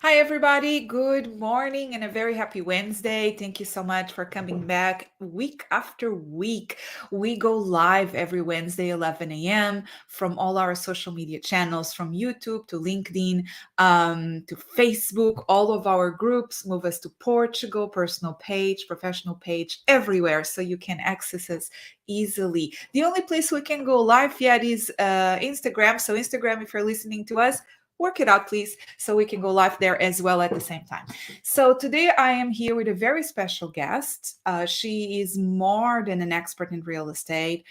Hi, everybody. Good morning and a very happy Wednesday. Thank you so much for coming back week after week. We go live every Wednesday, 11 a.m., from all our social media channels, from YouTube to LinkedIn to Facebook, all of our groups. Move us to Portugal, personal page, professional page, everywhere. So you can access us easily. The only place we can go live yet is Instagram. So, Instagram, if you're listening to us, work it out, please, so we can go live there as well at the same time. So today I am here with a very special guest. She is more than an expert in real estate.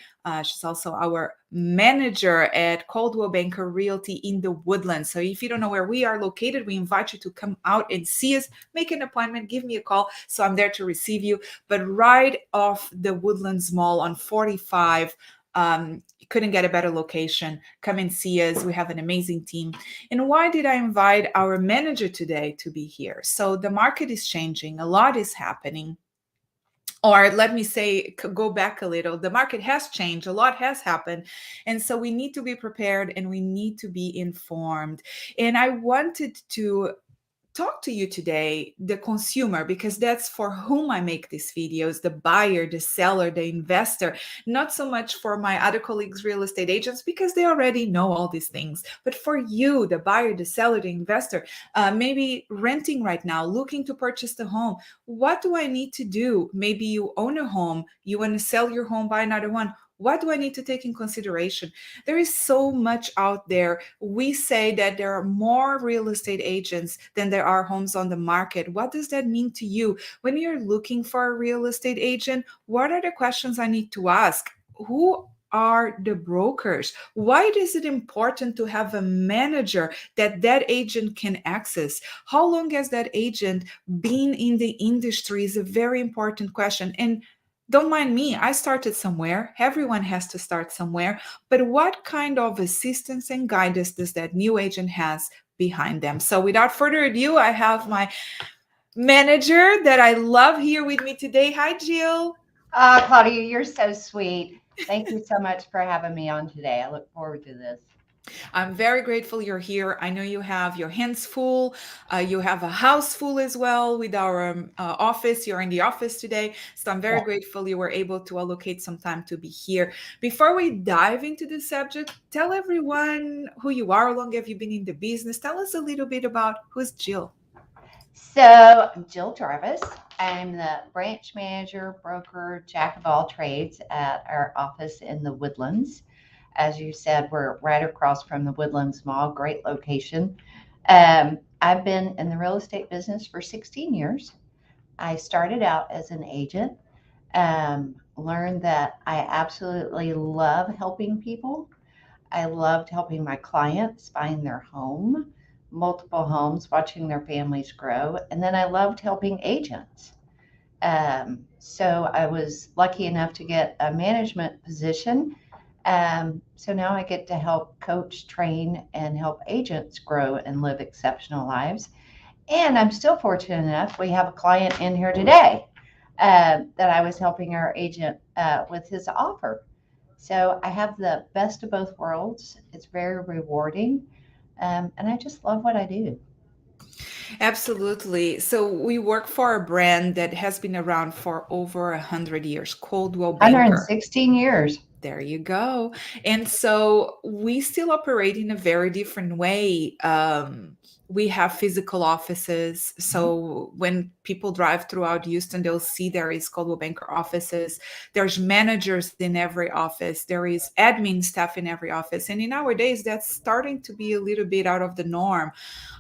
She's also our manager at Coldwell Banker Realty in the Woodlands. So if you don't know where we are located, we invite you to come out and see us, make an appointment, give me a call. So I'm there to receive you. But right off the Woodlands Mall on 45, you couldn't get a better location. Come and see us. We have an amazing team. And why did I invite our manager today to be here? So the market is changing, a lot is happening. Or let me say, go back a little. The market has changed, a lot has happened. And so we need to be prepared and we need to be informed. And I wanted to talk to you today, the consumer, because that's for whom I make these videos, the buyer, the seller, the investor, not so much for my other colleagues, real estate agents, because they already know all these things, but for you, the buyer, the seller, the investor, maybe renting right now, looking to purchase the home. What do I need to do? Maybe you own a home, you want to sell your home, buy another one. What do I need to take in consideration? There is so much out there. We say that there are more real estate agents than there are homes on the market. What does that mean to you? When you're looking for a real estate agent, what are the questions I need to ask? Who are the brokers? Why is it important to have a manager that agent can access? How long has that agent been in the industry is a very important question. And don't mind me, I started somewhere. Everyone has to start somewhere. But what kind of assistance and guidance does that new agent has behind them? So without further ado, I have my manager that I love here with me today. Hi, Jill. Claudia, you're so sweet. Thank you so much for having me on today. I look forward to this. I'm very grateful you're here. I know you have your hands full. You have a house full as well with our office. You're in the office today. So I'm very Yeah. grateful you were able to allocate some time to be here. Before we dive into the subject, tell everyone who you are, how long have you been in the business? Tell us a little bit about who's Jill. So, I'm Jill Jarvis. I'm the branch manager, broker, jack of all trades at our office in the Woodlands. As you said, we're right across from the Woodlands Mall, great location. I've been in the real estate business for 16 years. I started out as an agent, learned that I absolutely love helping people. I loved helping my clients find their home, multiple homes, watching their families grow. And then I loved helping agents. So I was lucky enough to get a management position. So now I get to help coach, train, and help agents grow and live exceptional lives. And I'm still fortunate enough, we have a client in here today that I was helping our agent with his offer. So I have the best of both worlds. It's very rewarding. And I just love what I do. Absolutely. So we work for a brand that has been around for over 100 years, Coldwell Banker. 116 years. There you go. And so we still operate in a very different way. We have physical offices. So when people drive throughout Houston, they'll see there is Coldwell Banker offices. There's managers in every office. There is admin staff in every office. And in nowadays, that's starting to be a little bit out of the norm.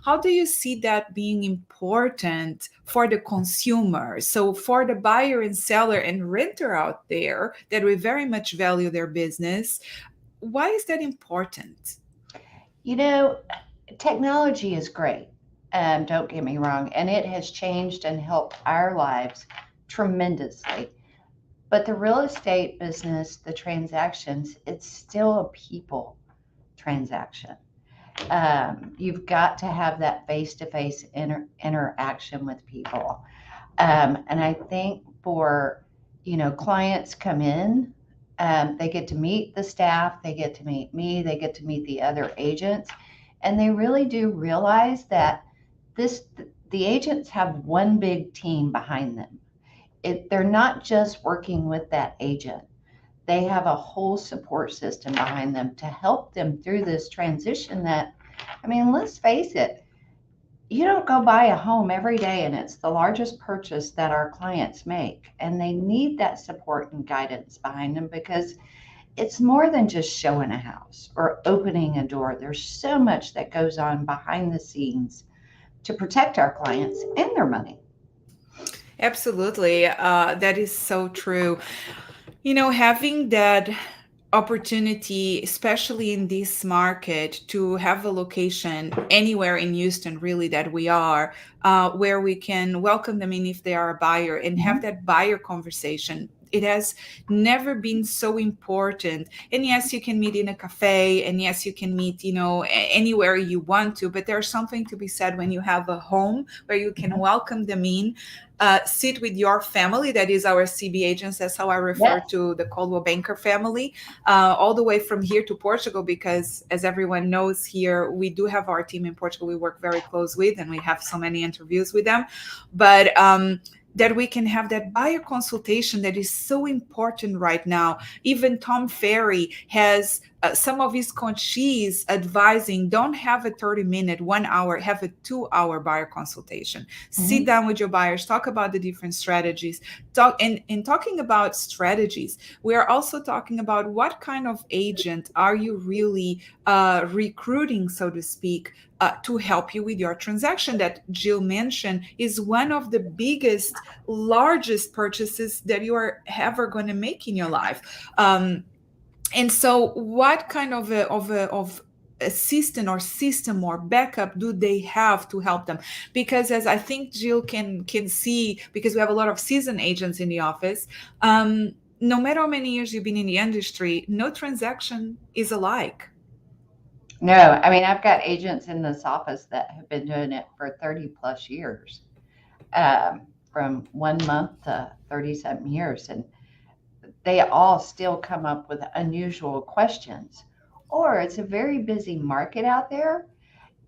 How do you see that being important for the consumer? So for the buyer and seller and renter out there that we very much value their business, why is that important? You know, technology is great. Don't get me wrong. And it has changed and helped our lives tremendously. But the real estate business, the transactions, it's still a people transaction. You've got to have that face-to-face interaction with people. And I think for, clients come in, they get to meet the staff, they get to meet me, they get to meet the other agents, and they really do realize that this the agents have one big team behind them. They're not just working with that agent. They have a whole support system behind them to help them through this transition that, I mean, let's face it, you don't go buy a home every day, and it's the largest purchase that our clients make. And they need that support and guidance behind them because it's more than just showing a house or opening a door. There's so much that goes on behind the scenes to protect our clients and their money. Absolutely. That is so true. Having that opportunity, especially in this market, to have a location anywhere in Houston, really, that we are, where we can welcome them in if they are a buyer and have Mhm. that buyer conversation. It has never been so important. And yes, you can meet in a cafe, and yes, you can meet, anywhere you want to, but there's something to be said when you have a home where you can Mhm. welcome them in, sit with your family. That is our CB agents. That's how I refer Yes. to the Coldwell Banker family, all the way from here to Portugal, because as everyone knows here, we do have our team in Portugal we work very close with, and we have so many interviews with them. But that we can have that buyer consultation that is so important right now. Even Tom Ferry has some of his coaches advising, don't have a 30-minute, 1 hour, have a 2 hour buyer consultation. Sit Mhm. down with your buyers, talk about the different strategies. Talk and in talking about strategies, we are also talking about what kind of agent are you really recruiting, so to speak, to help you with your transaction. That Jill mentioned is one of the biggest, largest purchases that you are ever going to make in your life. And so, what kind of assistant or system or backup do they have to help them? Because as I think Jill can see, because we have a lot of seasoned agents in the office, no matter how many years you've been in the industry, no transaction is alike. No, I mean, I've got agents in this office that have been doing it for 30 plus years, from 1 month to 30 something years. And they all still come up with unusual questions. Or it's a very busy market out there,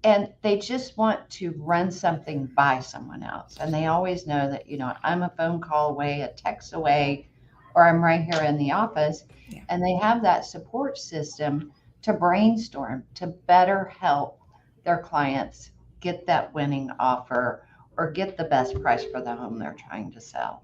and they just want to run something by someone else. And they always know that, I'm a phone call away, a text away, or I'm right here in the office. Yeah. And they have that support system to brainstorm to better help their clients get that winning offer or get the best price for the home they're trying to sell.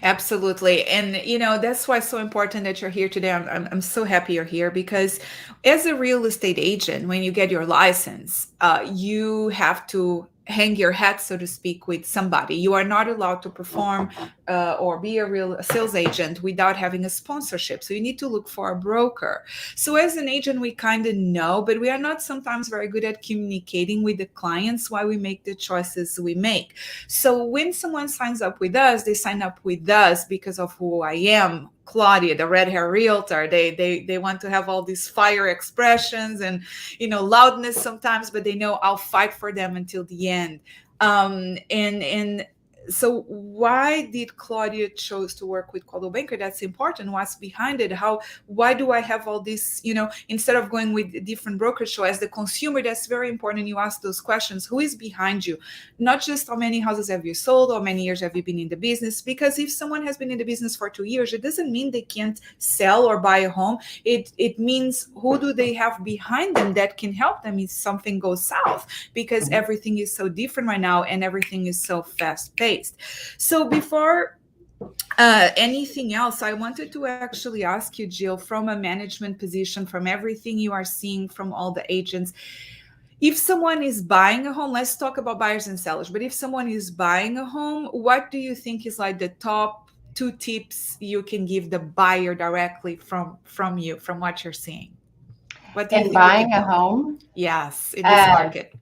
Absolutely. And, that's why it's so important that you're here today. I'm so happy you're here because as a real estate agent, when you get your license, you have to hang your hat, so to speak, with somebody. You are not allowed to perform or be a real sales agent without having a sponsorship. So you need to look for a broker. So as an agent, we kind of know, but we are not sometimes very good at communicating with the clients why we make the choices we make. So when someone signs up with us, they sign up with us because of who I am, Claudia, the red hair realtor. They want to have all these fire expressions and loudness sometimes, but they know I'll fight for them until the end. And so why did Claudia chose to work with Coldwell Banker? That's important. What's behind it? Why do I have all this, instead of going with different brokers? So as the consumer, that's very important. You ask those questions. Who is behind you? Not just how many houses have you sold, how many years have you been in the business? Because if someone has been in the business for 2 years, it doesn't mean they can't sell or buy a home. It means who do they have behind them that can help them if something goes south, because Mhm. everything is so different right now and everything is so fast paced. So before anything else, I wanted to actually ask you, Jill, from a management position, from everything you are seeing from all the agents, if someone is buying a home, let's talk about buyers and sellers, but if someone is buying a home, what do you think is like the top two tips you can give the buyer directly from you, from what you're seeing? What do you In think we can buying a tell them? home, Yes, in this um, market.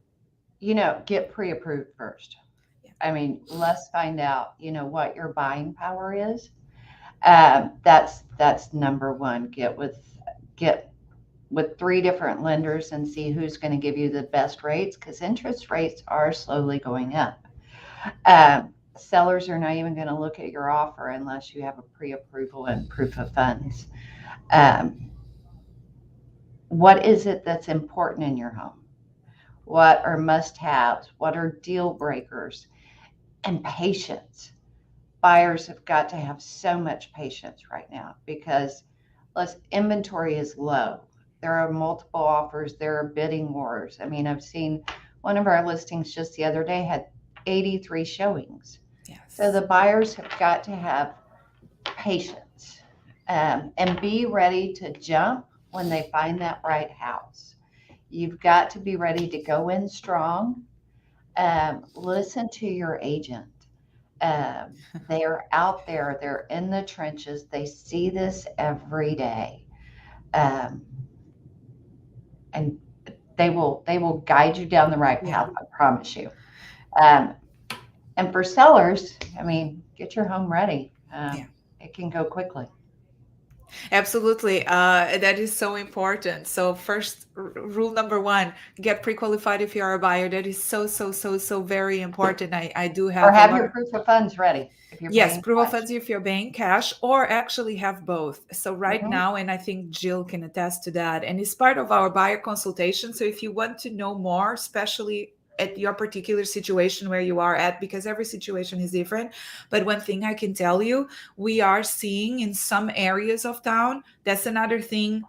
get pre-approved first. Yeah. I mean, let's find out, what your buying power is. That's number one. Get with three different lenders and see who's going to give you the best rates, because interest rates are slowly going up. Sellers are not even going to look at your offer unless you have a pre-approval and proof of funds. Um, what is it that's important in your home? what are must haves, what are deal breakers, and patience. Buyers have got to have so much patience right now because inventory is low. There are multiple offers, there are bidding wars. I mean, I've seen one of our listings just the other day had 83 showings. So Yes. the buyers have got to have patience, and be ready to jump when they find that right house. You've got to be ready to go in strong. Listen to your agent. They are out there, they're in the trenches, they see this every day. Um, and they will guide you down the right Yeah. path, I promise you. Um, and for sellers, I mean, get your home ready. Yeah. It can go quickly. Absolutely. That is so important. So, first, rule number one, get pre qualified if you are a buyer. That is so, so, so, so very important. I do Or have a have lot your of. proof of funds ready if you're Yes, paying proof of cash. funds if you're paying cash or actually have both. So right Hmm. now, and I think Jill can attest to that, and it's part of our buyer consultation. So if you want to know more, especially at your particular situation where you are at, because every situation is different. But one thing I can tell you, we are seeing in some areas of town, that's another thing.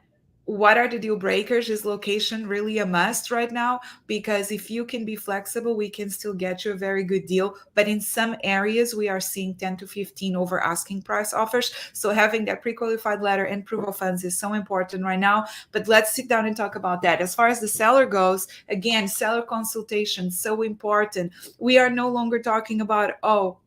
What are the deal breakers? Is location really a must right now? Because if you can be flexible, we can still get you a very good deal. But in some areas, we are seeing 10 to 15 over asking price offers. So having that pre-qualified letter and proof of funds is so important right now. But let's sit down and talk about that. As far as the seller goes, again, seller consultation, so important. We are no longer talking about, oh,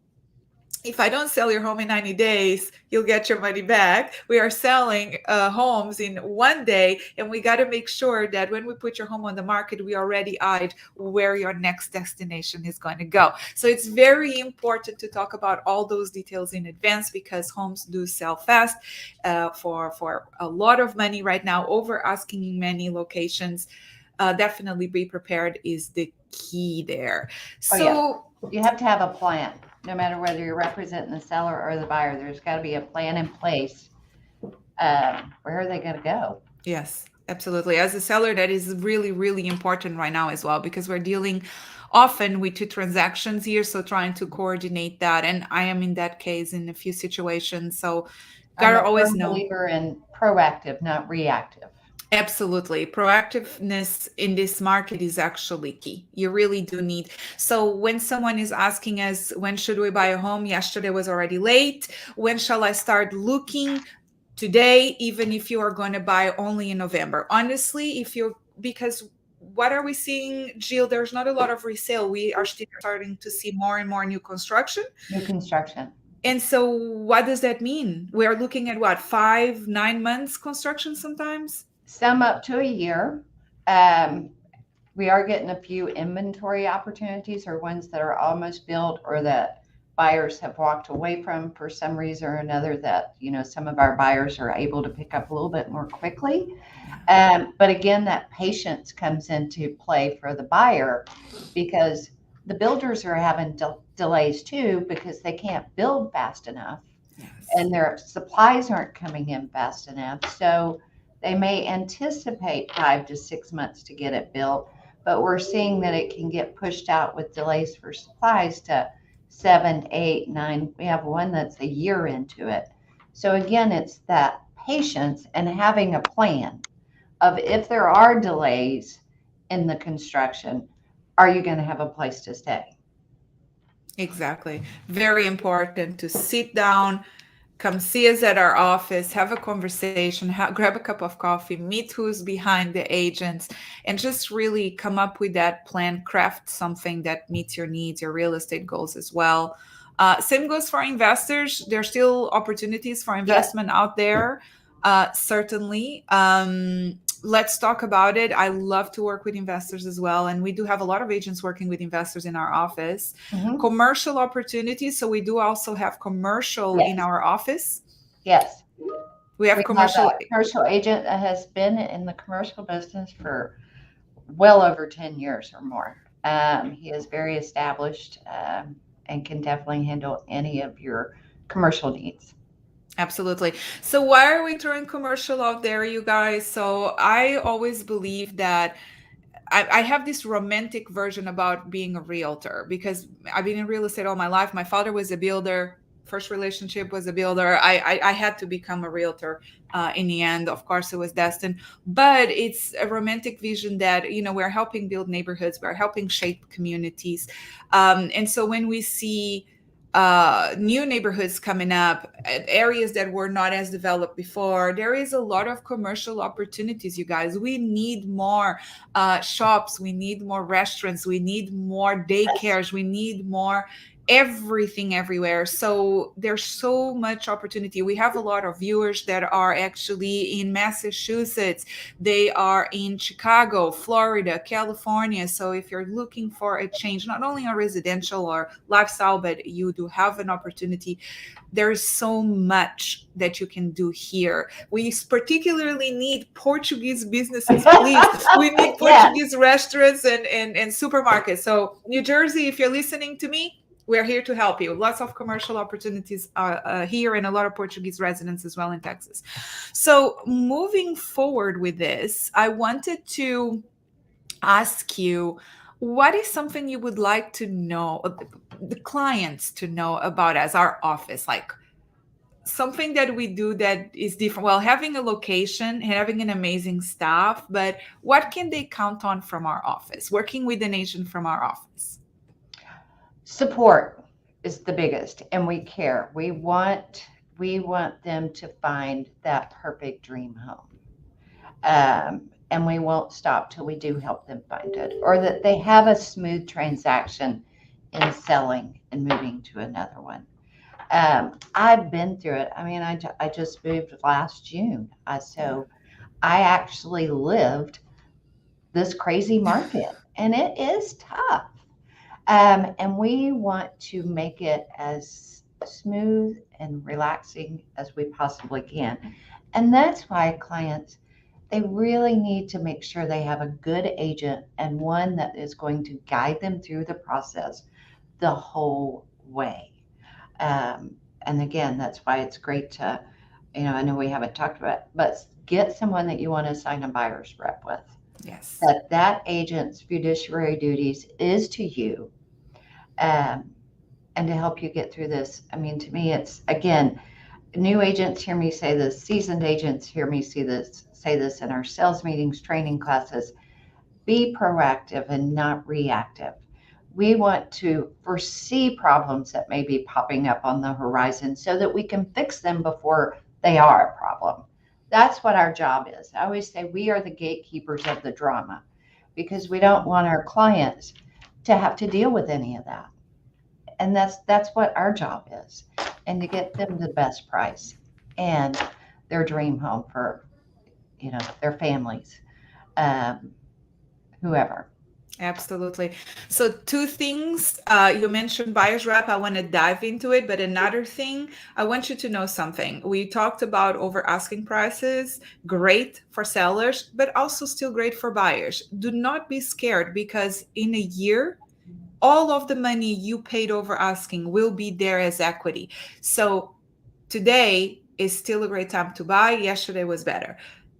if I don't sell your home in 90 days, you'll get your money back. We are selling homes in 1 day, and we got to make sure that when we put your home on the market, we already eyed where your next destination is going to go. So it's very important to talk about all those details in advance because homes do sell fast for a lot of money right now, over asking in many locations. Definitely be prepared is the key there. Oh, yeah. So, You have to have a plan. No matter whether you're representing the seller or the buyer, there's got to be a plan in place. Where are they going to go? yes, absolutely. As a seller, that is really, really important right now as well because we're dealing often with two transactions here. So trying to coordinate that. And I am in that case in a few situations. So I'm gotta a always firm know. believer in proactive, not reactive. Absolutely. Proactiveness in this market is actually key. You really do need. So when someone is asking us, when should we buy a home? Yesterday was already late. When shall I start looking? Today, even if you are going to buy only in November. Honestly, if you're, because what are we seeing, Jill? There's not a lot of resale. We are still starting to see more and more new construction. New construction. And so what does that mean? We are looking at what, 5, 9 months construction sometimes? Some up to a year. Um, we are getting a few inventory opportunities or ones that are almost built or that buyers have walked away from for some reason or another that, some of our buyers are able to pick up a little bit more quickly. Yeah. But again, that patience comes into play for the buyer because the builders are having delays too because they can't build fast enough Yes. and their supplies aren't coming in fast enough. So they may anticipate 5 to 6 months to get it built, but we're seeing that it can get pushed out with delays for supplies to 7, 8, 9. We have one that's a year into it. So again, it's that patience and having a plan of if there are delays in the construction, are you going to have a place to stay? Exactly. Very important to sit down, come see us at our office, have a conversation, grab a cup of coffee, meet who's behind the agents, and just really come up with that plan, craft something that meets your needs, your real estate goals as well. Same goes for investors. There's still opportunities for Yes. investment out there, certainly. Let's talk about it. I love to work with investors as well. And we do have a lot of agents working with investors in our office. Hmm. Commercial opportunities. So we do also have commercial in Yes. our office. Yes. We have We have commercial. a commercial agent that has been in the commercial business for well over 10 years or more. He is very established and can definitely handle any of your commercial needs. Absolutely. So why are we throwing commercial out there, you guys? So I always believe that I have this romantic version about being a realtor because I've been in real estate all my life. My father was a builder. First relationship was a builder. I had to become a realtor in the end. Of course, it was destined, but it's a romantic vision that, we're helping build neighborhoods, we're helping shape communities. And so when we see new neighborhoods coming up, areas that were not as developed before, there is a lot of commercial opportunities, you guys. We need more shops, we need more restaurants, we need more Yes. daycares, we need more everything everywhere. So there's so much opportunity. We have a lot of viewers that are actually in Massachusetts, they are in Chicago, Florida, California. So if you're looking for a change, not only on residential or lifestyle, but you do have an opportunity, there's so much that you can do here. We particularly need Portuguese businesses, please. We need Yes. Portuguese restaurants and supermarkets. So, New Jersey, if you're listening to me, we're here to help you. Lots of commercial opportunities here, and a lot of Portuguese residents as well in Texas. So, moving forward with this, I wanted to ask you, what is something you would like to know, the clients to know about as our office? Like, something that we do that is different. Well, having a location, having an amazing staff, but what can they count on from our office, working with an agent from our office? Support is the biggest, and we care. We want them to find that perfect dream home. And we won't stop till we do help them find it, or that they have a smooth transaction in selling and moving to another one. I've been through it. I mean, I just moved last June. So I actually lived this crazy market, and it is tough. And we want to make it as smooth and relaxing as we possibly can. And that's why clients, they really need to make sure they have a good agent and one that is going to guide them through the process the whole way. And again, that's why it's great to, I know we haven't talked about it, but get someone that you want to sign a buyer's rep with. Yes. That agent's fiduciary duties is to you, um, and to help you get through this. I mean, to me, it's again, new agents hear me say this, seasoned agents hear me say this in our sales meetings, training classes. Be proactive and not reactive. We want to foresee problems that may be popping up on the horizon so that we can fix them before they are a problem. That's what our job is. I always say we are the gatekeepers of the drama because we don't want our clients to have to deal with any of that. And that's what our job is. And to get them the best price and their dream home for, their families, um, whoever. Absolutely. So, two things. You mentioned buyer's rep. I want to dive into it. But another thing, I want you to know something. We talked about over asking prices, great for sellers, but also still great for buyers. Do not be scared because in a year, all of the money you paid over asking will be there as equity. So, today is still a great time to buy. Yesterday was better.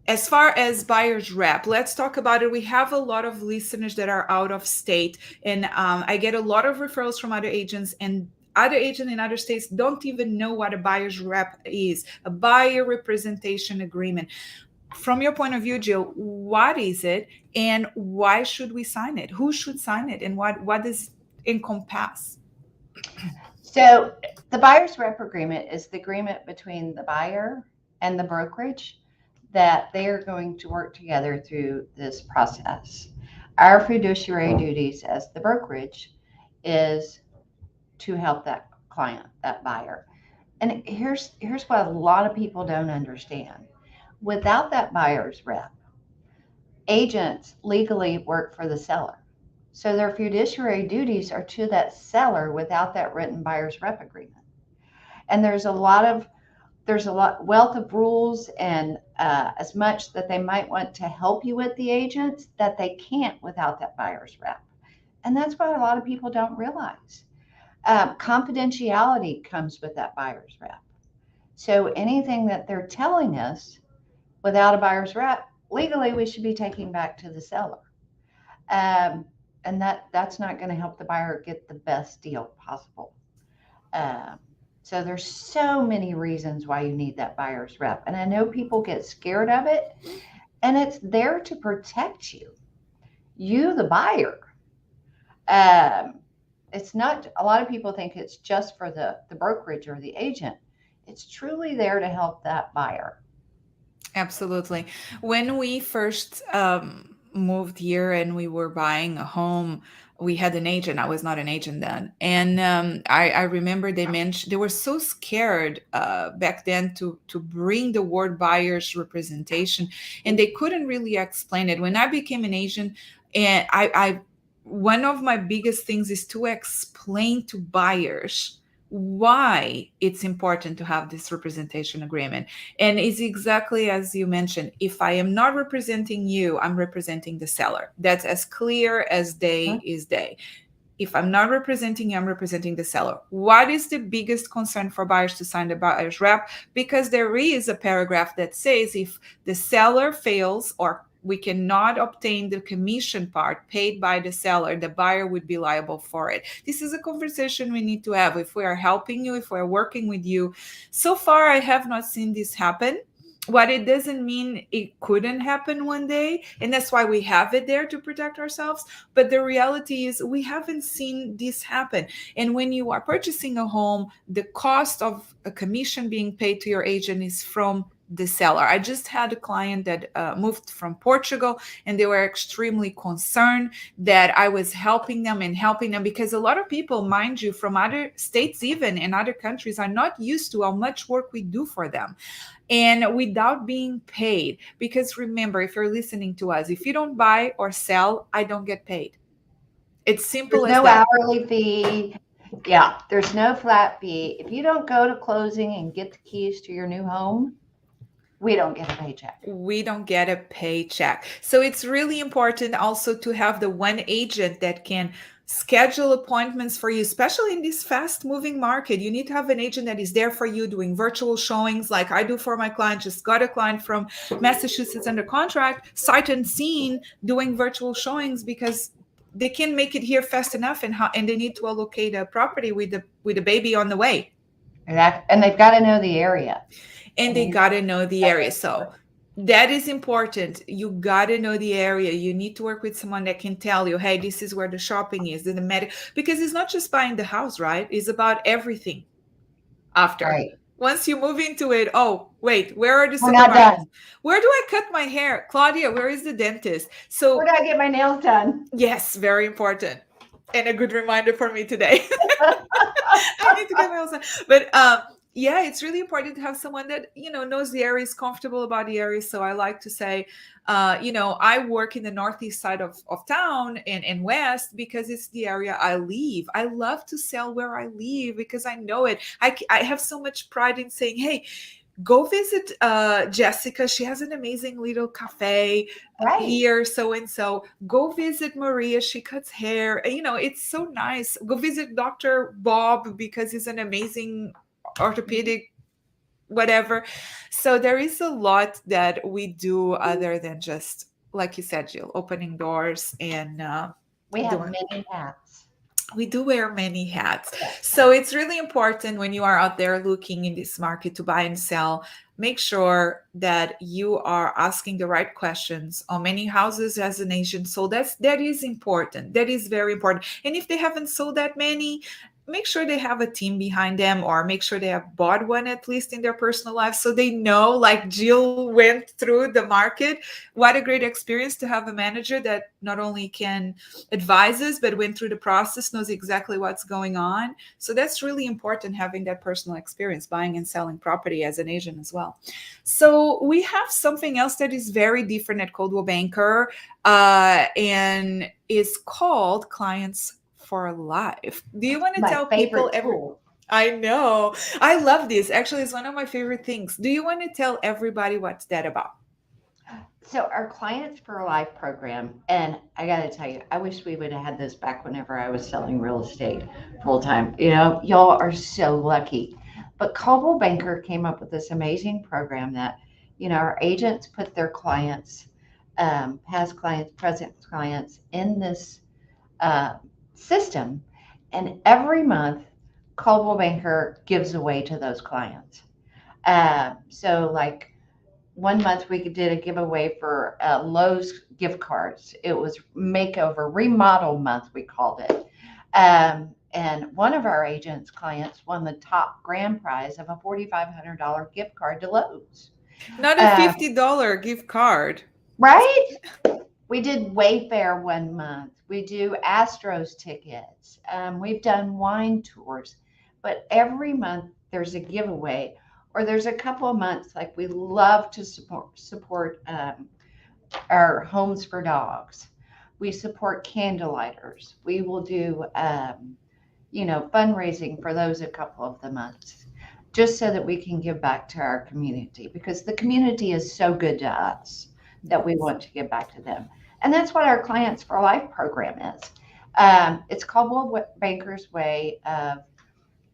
As far as buyer's rep, let's talk about it. We have a lot of listeners that are out of state, and I get a lot of referrals from other agents, and other agents in other states don't even know what a buyer's rep is, a buyer representation agreement. From your point of view, Jill, what is it, and why should we sign it? Who should sign it, and what does it encompass? So the buyer's rep agreement is the agreement between the buyer and the brokerage that they are going to work together through this process. Our fiduciary duties as the brokerage is to help that client, that buyer. And here's what a lot of people don't understand. Without that buyer's rep, agents legally work for the seller. So their fiduciary duties are to that seller without that written buyer's rep agreement. And there's a lot wealth of rules and as much that they might want to help you with the agents that they can't without that buyer's rep. And that's what a lot of people don't realize. Confidentiality comes with that buyer's rep. So anything that they're telling us without a buyer's rep, legally we should be taking back to the seller. Um, and that's not going to help the buyer get the best deal possible. Um, so there's so many reasons why you need that buyer's rep. And I know people get scared of it, and it's there to protect you, the buyer. Um, it's not, a lot of people think it's just for the brokerage or the agent. It's truly there to help that buyer. Absolutely. When we first moved here and we were buying a home, we had an agent. I was not an agent then, and I remember they mentioned they were so scared back then to bring the word buyer's representation, and they couldn't really explain it. When I became an agent, and I one of my biggest things is to explain to buyers why it's important to have this representation agreement. And it's exactly as you mentioned. If I am not representing you, I'm representing the seller. That's as clear as day is day. If I'm not representing you, I'm representing the seller. What is the biggest concern for buyers to sign the buyer's rep? Because there is a paragraph that says if the seller fails or we cannot obtain the commission part paid by the seller, the buyer would be liable for it. This is a conversation we need to have. If we are helping you, if we're working with you, so far I have not seen this happen. What it doesn't mean it couldn't happen one day, and that's why we have it there to protect ourselves. But the reality is we haven't seen this happen. And when you are purchasing a home, the cost of a commission being paid to your agent is from the seller. I just had a client that moved from Portugal, and they were extremely concerned that I was helping them and helping them because a lot of people, mind you, from other states, even in other countries, are not used to how much work we do for them and without being paid. Because remember, if you're listening to us, if you don't buy or sell, I don't get paid. It's simple There's as no that. hourly fee. Yeah, there's no flat fee. If you don't go to closing and get the keys to your new home, we don't get a paycheck. We don't get a paycheck. So it's really important also to have the one agent that can schedule appointments for you, especially in this fast moving market. You need to have an agent that is there for you doing virtual showings like I do for my client. Just got a client from Massachusetts under contract, sight unseen, doing virtual showings because they can't make it here fast enough, and they need to allocate a property with the baby on the way, And they've got to know the area. I and they mean, got to know the that's area. So that is important. You got to know the area. You need to work with someone that can tell you, hey, this is where the shopping is, the medic, because it's not just buying the house, right? It's about everything after. right. Once you move into it, oh, wait, where are the We're not supermarkets? done. Where do I cut my hair? Claudia, where is the dentist? Where So, do I get my nails done? yes, very important. And a good reminder for me today. I need to get my own son. But yeah, it's really important to have someone that knows the area, is comfortable about the area. So I like to say, I work in the northeast side of town and west because it's the area I live. I love to sell where I live because I know it. I have so much pride in saying, hey, go visit Jessica. She has an amazing little cafe Right. here, so and so. Go visit Maria. She cuts hair. It's so nice. Go visit Dr. Bob because he's an amazing orthopedic whatever. So there is a lot that we do other than just, like you said, Jill, opening doors and We have doing. many hats. We do wear many hats. Yes. So it's really important when you are out there looking in this market to buy and sell, make sure that you are asking the right questions on many houses as an agent. So that is important. That is very important. And if they haven't sold that many, make sure they have a team behind them, or make sure they have bought one at least in their personal life so they know, like Jill went through the market. What a great experience to have a manager that not only can advises but went through the process, knows exactly what's going on. So that's really important, having that personal experience buying and selling property as an agent as well. So we have something else that is very different at Coldwell Banker, and is called clients for life. Do you want to My tell people favorite every tool. I know. I love this. Actually, it's one of my favorite things. Do you want to tell everybody what's that about? So our Clients for Life program, and I got to tell you, I wish we would have had this back whenever I was selling real estate full time. Y'all are so lucky. But Coldwell Banker came up with this amazing program that, our agents put their clients past clients, present clients in this uh, system. And every month, Coldwell Banker gives away to those clients. So, like one month, we did a giveaway for Lowe's gift cards. It was makeover, remodel month, we called it. And one of our agents' clients won the top grand prize of a $4,500 gift card to Lowe's. Not a Uh, $50 gift card. right? We did Wayfair one month. We do Astros tickets. We've done wine tours. But every month there's a giveaway, or there's a couple of months like we love to support our homes for dogs. We support candlelighters. We will do fundraising for those a couple of the months, just so that we can give back to our community because the community is so good to us that we want to give back to them. And that's what our Clients for Life program is. It's called World Bankers Way of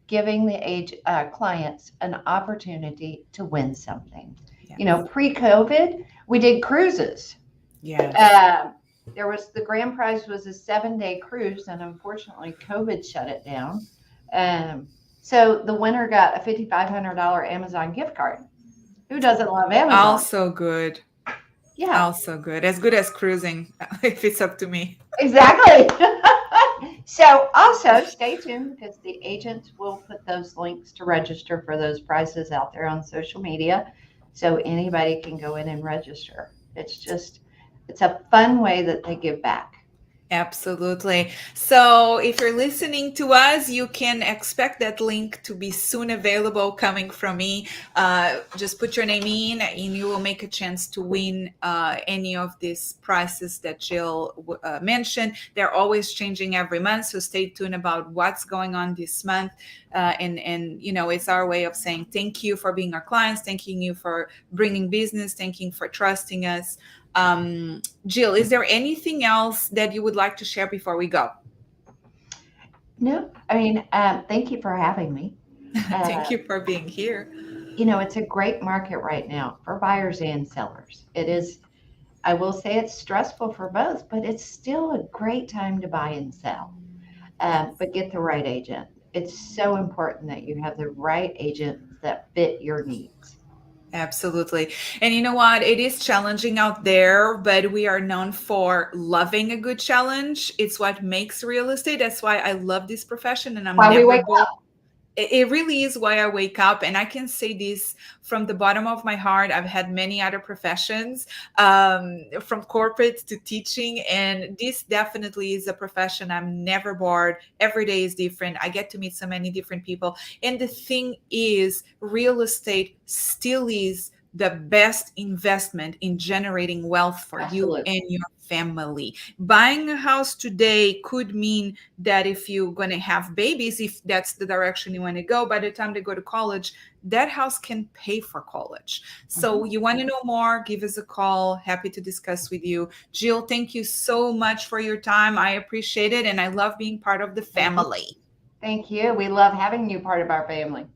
giving the clients an opportunity to win something. Yes. Pre-COVID, we did cruises. Yes. Um, there was the grand prize was a 7-day cruise, and unfortunately, COVID shut it down. So the winner got a $5,500 Amazon gift card. Who doesn't love Amazon? Also good. Yeah, Also good. As good as cruising, if it's up to me. exactly. So also stay tuned because the agents will put those links to register for those prizes out there on social media, so anybody can go in and register. It's a fun way that they give back. Absolutely. So, if you're listening to us, you can expect that link to be soon available coming from me. Just put your name in, and you will make a chance to win any of these prizes that Jill mentioned. They're always changing every month, so stay tuned about what's going on this month. And it's our way of saying thank you for being our clients, thanking you for bringing business, thanking you for trusting us. Jill, is there anything else that you would like to share before we go? No, thank you for having me. Thank Uh, you for being here. it's a great market right now for buyers and sellers. It is, I will say it's stressful for both, but it's still a great time to buy and sell. Yes. But get the right agent. It's so important that you have the right agent that fit your needs. Absolutely. And you know what? It is challenging out there, but we are known for loving a good challenge. It's what makes real estate. That's why I love this profession and I'm Why we never wake bored. up. It really is why I wake up. And I can say this from the bottom of my heart. I've had many other professions, from corporate to teaching. And this definitely is a profession I'm never bored. Every day is different. I get to meet so many different people. And the thing is, real estate still is the best investment in generating wealth for you Absolutely. and your family. Buying a house today could mean that if you're going to have babies, if that's the direction you want to go, by the time they go to college, that house can pay for college. So Mhm. you want to know more, give us a call. Happy to discuss with you. Jill, thank you so much for your time. I appreciate it. And I love being part of the Thank you. family. Thank you. We love having you part of our family.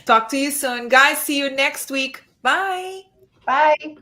Talk to you soon. Guys, see you next week. Bye. Bye.